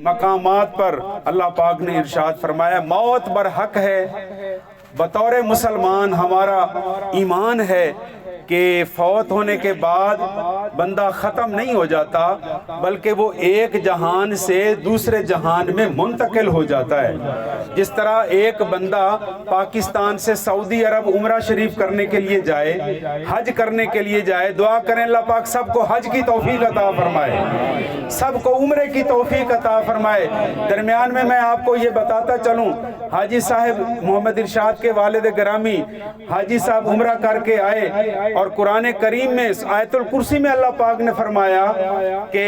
مقامات پر اللہ پاک نے ارشاد فرمایا موت برحق ہے، بطور مسلمان ہمارا ایمان ہے کہ فوت ہونے کے بعد بندہ ختم نہیں ہو جاتا بلکہ وہ ایک جہان سے دوسرے جہان میں منتقل ہو جاتا ہے۔ جس طرح ایک بندہ پاکستان سے سعودی عرب عمرہ شریف کرنے کے لیے جائے، حج کرنے کے لیے جائے، دعا کریں اللہ پاک سب کو حج کی توفیق عطا فرمائے، سب کو عمرے کی توفیق عطا فرمائے۔ درمیان میں آپ کو یہ بتاتا چلوں، حاجی صاحب محمد ارشاد کے والد گرامی حاجی صاحب عمرہ کر کے آئے اور قرآن کریم میں آیت الکرسی میں اللہ پاک نے فرمایا کہ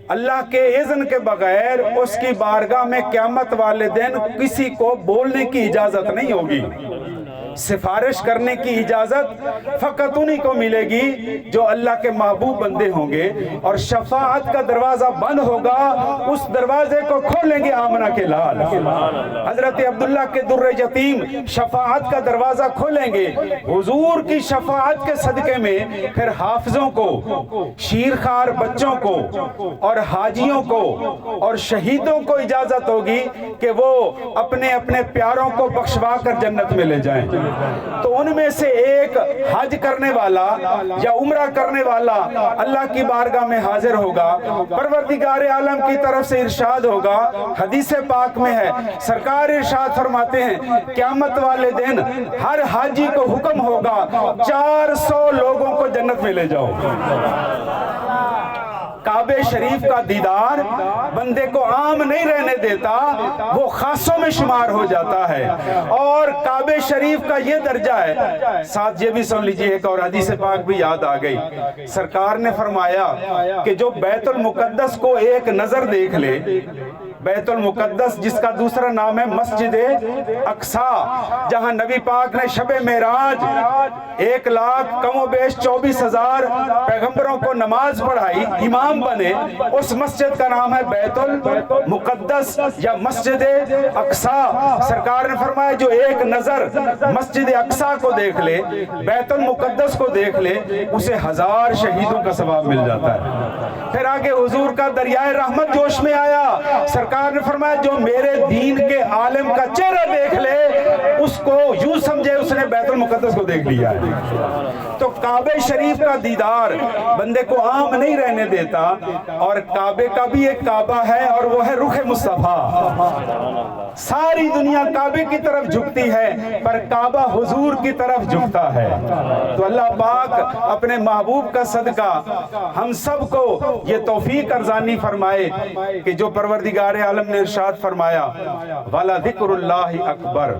اللہ کے اذن کے بغیر اس کی بارگاہ میں قیامت والے دن کسی کو بولنے کی اجازت نہیں ہوگی، سفارش کرنے کی اجازت فقط انہی کو ملے گی جو اللہ کے محبوب بندے ہوں گے، اور شفاعت کا دروازہ بند ہوگا، اس دروازے کو کھولیں گے آمنہ کے لال حضرت عبداللہ کے در یتیم شفاعت کا دروازہ کھولیں گے۔ حضور کی شفاعت کے صدقے میں پھر حافظوں کو، شیرخوار بچوں کو اور حاجیوں کو اور شہیدوں کو اجازت ہوگی کہ وہ اپنے اپنے پیاروں کو بخشوا کر جنت میں لے جائیں۔ تو ان میں سے ایک حج کرنے والا یا عمرہ کرنے والا اللہ کی بارگاہ میں حاضر ہوگا، پروردگار عالم کی طرف سے ارشاد ہوگا، حدیث پاک میں ہے، سرکار ارشاد فرماتے ہیں قیامت والے دن ہر حاجی کو حکم ہوگا 400 لوگوں کو جنت میں لے جاؤ۔ کعبہ شریف کا دیدار بندے کو عام نہیں رہنے دیتا، وہ خاصوں میں شمار ہو جاتا ہے، اور کعبہ شریف کا یہ درجہ ہے۔ ساتھ یہ بھی سن لیجئے، ایک اور حدیث پاک بھی یاد آ گئی، سرکار نے فرمایا کہ جو بیت المقدس کو ایک نظر دیکھ لے، بیت المقدس جس کا دوسرا نام ہے مسجد اقصیٰ، جہاں نبی پاک نے شب معراج 1,00,000 کم و بیش 24,000 پیغمبروں کو نماز پڑھائی، امام بنے، اس مسجد کا نام ہے بیت المقدس یا مسجد اقصیٰ۔ سرکار نے فرمایا جو ایک نظر مسجد اقصیٰ کو دیکھ لے، بیت المقدس کو دیکھ لے، اسے 1000 شہیدوں کا ثواب مل جاتا ہے۔ پھر آگے حضور کا دریائے رحمت جوش میں آیا، سرکار نے فرمایا جو میرے دین کے عالم کا چہرہ دیکھ لے اس کو یوں سمجھے اس نے بیت المقدس کو دیکھ لیا ہے۔ تو کعبہ شریف کا دیدار بندے کو عام نہیں رہنے دیتا، اور کعبے کا بھی ایک کعبہ ہے اور وہ ہے رخ مصطفیٰ۔ ساری دنیا کعبے کی طرف جھکتی ہے پر کعبہ حضور کی طرف جھکتا ہے۔ تو اللہ پاک اپنے محبوب کا صدقہ ہم سب کو یہ توفیق ارزانی فرمائے کہ جو پروردگار عالم نے ارشاد فرمایا وَلَذِكْرُ اللَّهِ أَكْبَرُ۔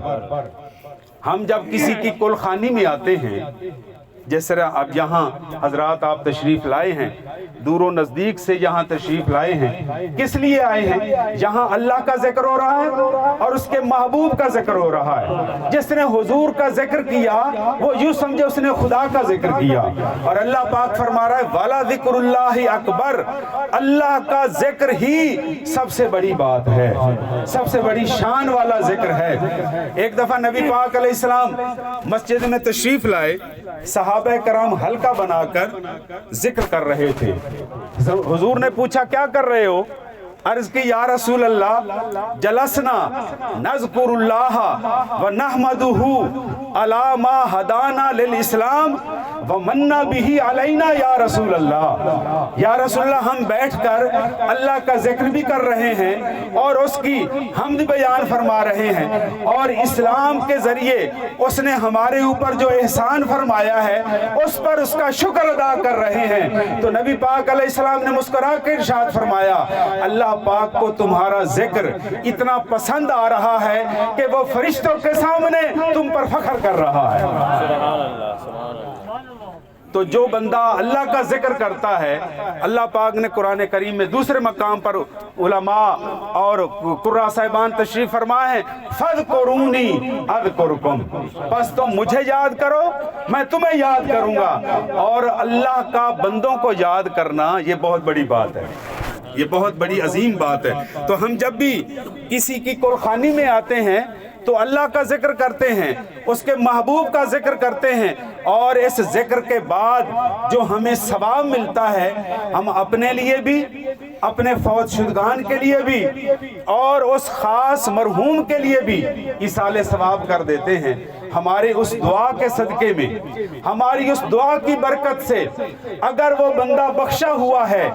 ہم جب کسی کی کل خانی میں آتے ہیں، جس طرح اب یہاں حضرات آپ تشریف لائے ہیں، دور و نزدیک سے یہاں تشریف لائے ہیں، کس لیے آئے ہیں؟ یہاں اللہ کا ذکر ہو رہا ہے اور اس کے محبوب کا ذکر ہو رہا ہے۔ جس نے حضور کا ذکر کیا وہ یوں سمجھے اس نے خدا کا ذکر کیا، اور اللہ پاک فرما رہا ہے وَلَذِكْرُ اللَّهِ أَكْبَرُ، اللہ کا ذکر ہی سب سے بڑی بات ہے، سب سے بڑی شان والا ذکر ہے۔ ایک دفعہ نبی پاک علیہ السلام مسجد میں تشریف لائے، صحابہ کرام حلقہ بنا کر ذکر کر رہے تھے۔ حضور نے پوچھا کیا کر رہے ہو؟ عرض کی یا رسول اللہ جلسنا نذکر اللہ ونحمدہ علی ما ہدانا للاسلام ومن بہ علینا یا رسول اللہ۔ یا رسول اللہ ہم بیٹھ کر اللہ کا ذکر بھی کر رہے ہیں اور اس کی حمد بیان فرما رہے ہیں، اور اسلام کے ذریعے اس نے ہمارے اوپر جو احسان فرمایا ہے اس پر اس کا شکر ادا کر رہے ہیں۔ تو نبی پاک علیہ السلام نے مسکرا کے ارشاد فرمایا اللہ پاک کو تمہارا ذکر اتنا پسند آ رہا ہے کہ وہ فرشتوں کے سامنے تم پر فخر کر رہا ہے۔ تو جو بندہ اللہ کا ذکر کرتا ہے، اللہ پاک نے قرآن کریم میں دوسرے مقام پر علماء اور قراء صاحبان تشریف فرمائے ہیں فَاذْكُرُونِي أَذْكُرْكُمْ، پس تم مجھے یاد کرو میں تمہیں یاد کروں گا۔ اور اللہ کا بندوں کو یاد کرنا یہ بہت بڑی بات ہے، یہ بہت بڑی عظیم بات ہے۔ تو ہم جب بھی کسی کی قرخانی میں آتے ہیں تو اللہ کا ذکر کرتے ہیں، اس کے محبوب کا ذکر کرتے ہیں، اور اس ذکر کے بعد جو ہمیں ثواب ملتا ہے ہم اپنے لیے بھی، اپنے فوت شدگان کے لیے بھی، اور اس خاص مرحوم کے لیے بھی ایصال ثواب کر دیتے ہیں۔ ہماری اس دعا کے صدقے میں، ہماری اس دعا کی برکت سے اگر وہ بندہ بخشا ہوا ہے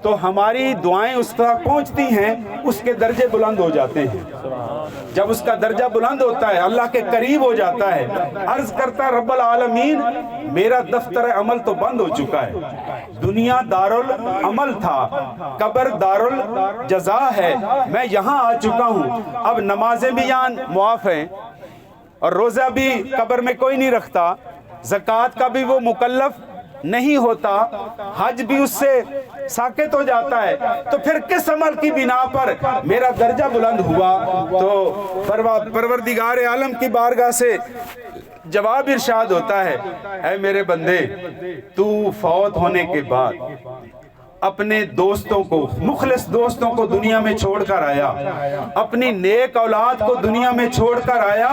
تو ہماری دعائیں اس تک پہنچتی ہیں، اس کے درجے بلند ہو جاتے ہیں۔ جب اس کا درجہ بلند ہوتا ہے، اللہ کے قریب ہو جاتا ہے، عرض کرتا ہے رب العالمین میرا دفتر عمل تو بند ہو چکا ہے، دنیا دارالعمل تھا، قبر دارالجزا ہے، میں یہاں آ چکا ہوں، اب نمازیں بھی یہاں معاف ہیں، اور روزہ بھی قبر میں کوئی نہیں رکھتا، زکوٰۃ کا بھی وہ مکلف نہیں ہوتا، حج بھی اس سے ساکت ہو جاتا ہے، تو پھر کس عمل کی بنا پر میرا درجہ بلند ہوا؟ تو پروردگار عالم کی بارگاہ سے جواب ارشاد ہوتا ہے، اے میرے بندے، تو فوت ہونے کے بعد اپنے دوستوں کو، مخلص دوستوں کو دنیا میں چھوڑ کر آیا، اپنی نیک اولاد کو دنیا میں چھوڑ کر آیا،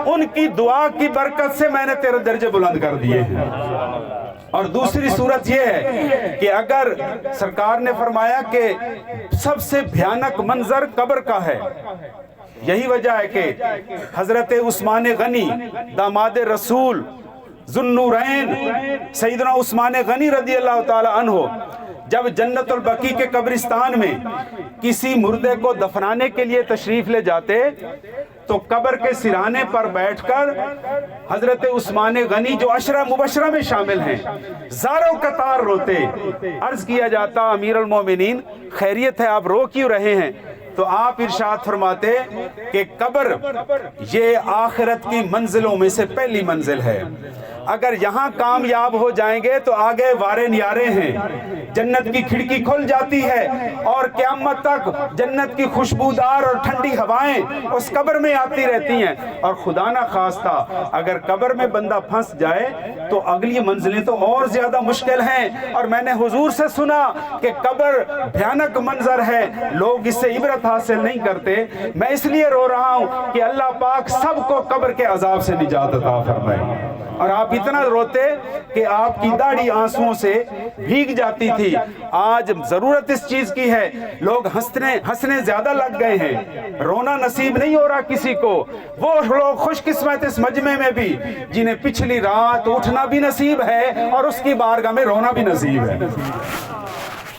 ان کی دعا کی برکت سے میں نے تیرے درجے بلند کر دیے ہیں۔ اور دوسری صورت یہ ہے کہ اگر سرکار نے فرمایا کہ سب سے بھیانک منظر قبر کا ہے، یہی وجہ ہے کہ حضرت عثمان غنی داماد رسول ذو النورین سیدنا عثمان غنی رضی اللہ تعالی عنہ جب جنت البقیع کے قبرستان میں کسی مردے کو دفنانے کے لیے تشریف لے جاتے تو قبر کے سرانے پر بیٹھ کر حضرت عثمان غنی جو عشرہ مبشرہ میں شامل ہیں زاروں قطار روتے، عرض کیا جاتا امیر المومنین خیریت ہے، آپ رو کیوں رہے ہیں؟ تو آپ ارشاد فرماتے کہ قبر یہ آخرت کی منزلوں میں سے پہلی منزل ہے، اگر یہاں کامیاب ہو جائیں گے تو آگے وارے نیارے ہیں، جنت کی کھڑکی کھل جاتی ہے اور قیامت تک جنت کی خوشبودار اور ٹھنڈی ہوائیں اس قبر میں آتی رہتی ہیں، اور خدا نہ خواستہ اگر قبر میں بندہ پھنس جائے تو اگلی منزلیں تو اور زیادہ مشکل ہیں۔ اور میں نے حضور سے سنا کہ قبر بھیانک منظر ہے، لوگ اس سے عبرت حاصل نہیں کرتے، میں اس لیے رو رہا ہوں کہ اللہ پاک سب کو قبر کے عذاب سے نجات عطا فرمائے۔ اور آپ اتنا روتے کہ آپ کی داڑھی آنسوؤں سے بھیگ جاتی تھی۔ آج ضرورت اس چیز کی ہے، لوگ ہنسنے زیادہ لگ گئے ہیں، رونا نصیب نہیں ہو رہا کسی کو۔ وہ لوگ خوش قسمت اس مجمع میں بھی جنہیں پچھلی رات اٹھنا بھی نصیب ہے اور اس کی بارگاہ میں رونا بھی نصیب ہے۔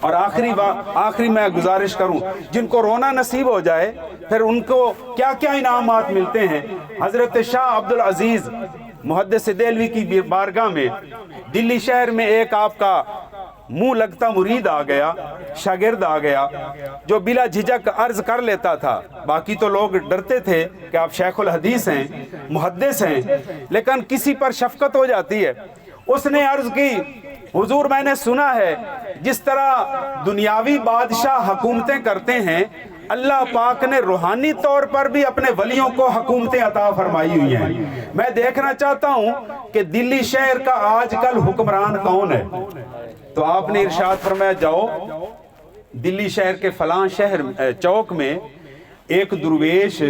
اور آخری میں گزارش کروں، جن کو رونا نصیب ہو جائے پھر ان کو کیا کیا انعامات ملتے ہیں۔ حضرت شاہ عبدالعزیز محدث دہلوی کی بارگاہ میں دلی شہر میں ایک آپ کا منہ لگتا مرید آ گیا، شاگرد آ گیا، جو بلا جھجک عرض کر لیتا تھا۔ باقی تو لوگ ڈرتے تھے کہ آپ شیخ الحدیث ہیں، محدث ہیں، لیکن کسی پر شفقت ہو جاتی ہے۔ اس نے عرض کی، حضور میں نے سنا ہے جس طرح دنیاوی بادشاہ حکومتیں کرتے ہیں، اللہ پاک نے روحانی طور پر بھی اپنے ولیوں کو حکومتیں عطا فرمائی ہوئی ہیں۔ میں دیکھنا چاہتا ہوں کہ دلی شہر کا آج کل حکمران کون ہے؟ تو آپ نے ارشاد فرمایا، جاؤ دلی شہر کے فلاں شہر چوک میں ایک درویش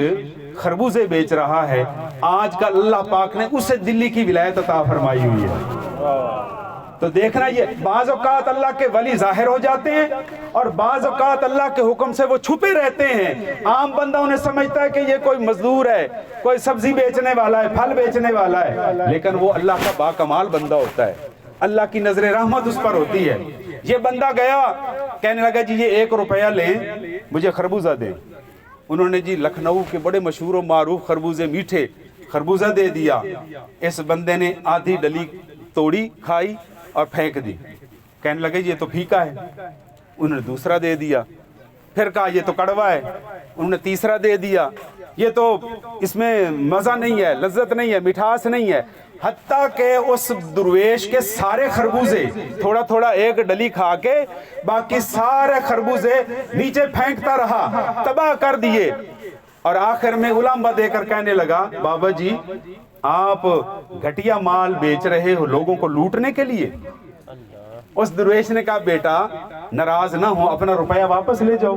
خربوزے بیچ رہا ہے، آج کل اللہ پاک نے اسے دلی کی ولایت عطا فرمائی ہوئی ہے۔ تو دیکھنا، یہ بعض اوقات اللہ کے ولی ظاہر ہو جاتے ہیں اور بعض اوقات اللہ کے حکم سے وہ چھپے رہتے ہیں۔ عام بندہ انہیں سمجھتا ہے کہ یہ کوئی مزدور ہے، کوئی سبزی بیچنے والا ہے، پھل بیچنے والا ہے، لیکن وہ اللہ کا باکمال بندہ ہوتا ہے، اللہ کی نظر رحمت اس پر ہوتی ہے۔ یہ بندہ گیا، کہنے لگا جی یہ 1 روپیہ لیں، مجھے خربوزہ دیں۔ انہوں نے جی لکھنؤ کے بڑے مشہور و معروف خربوزے میٹھے، خربوزہ دے دیا۔ اس بندے نے آدھی ڈلی توڑی، کھائی اور پھینک دی۔ کہنے لگے یہ تو پھیکا ہے۔ انہوں نے دوسرا دے دیا، پھر کہا یہ تو کڑوا ہے۔ انہوں نے تیسرا دے دیا، یہ تو اس میں مزہ نہیں ہے، لذت نہیں ہے، مٹھاس نہیں ہے۔ حتیٰ کہ اس درویش کے سارے خربوزے تھوڑا تھوڑا ایک ڈلی کھا کے باقی سارے خربوزے نیچے پھینکتا رہا، تباہ کر دیے۔ اور آخر میں علامہ دے کر کہنے لگا، بابا جی آپ گھٹیا مال بیچ رہے ہو لوگوں کو لوٹنے کے لیے؟ اس درویش نے کہا، بیٹا ناراض نہ ہو، اپنا روپیہ واپس لے جاؤ۔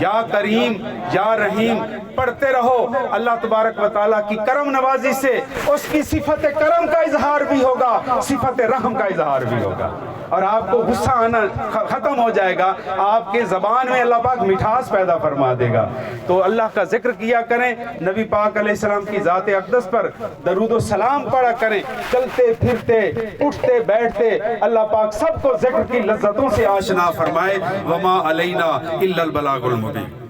یا کریم یا رحیم پڑھتے رہو. اللہ تبارک و تعالیٰ کی کرم نوازی سے اس کی صفت کرم کا اظہار بھی ہوگا, صفت رحم کا اظہار بھی ہوگا, اور آپ کو غصہ آنا ختم ہو جائے گا. آپ کے زبان میں اللہ پاک مٹھاس پیدا فرما دے گا. تو اللہ کا ذکر کیا کریں, نبی پاک علیہ السلام کی ذات اقدس پر درود و سلام پڑھا کریں. چلتے پھرتے اٹھتے بیٹھتے اللہ پاک سب کو ذکر کی لذتوں سے آشنا فرمائے. وما علینا الا البلاغ المبین.